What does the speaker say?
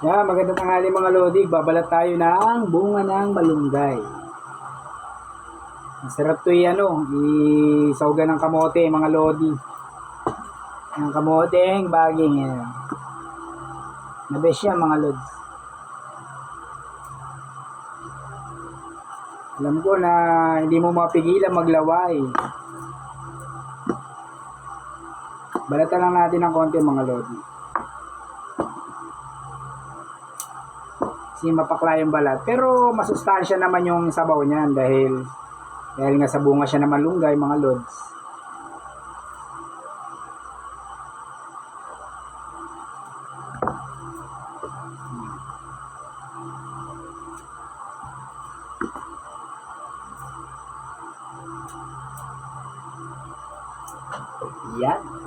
Yan, magandang tanghali mga lodi. Babalat tayo ng bunga ng malunggay. Masarap to isawga ng kamote mga lodi. Ang kamoteng baging yan. Nabes yan mga lods. Alam ko na hindi mo mapigilan maglaway. Balatan lang natin ng konti mga lodi. Kasi mapakla yung balat. Pero masustansya naman yung sabaw niyan dahil nga sa bunga siya na malunggay mga lods. Yan.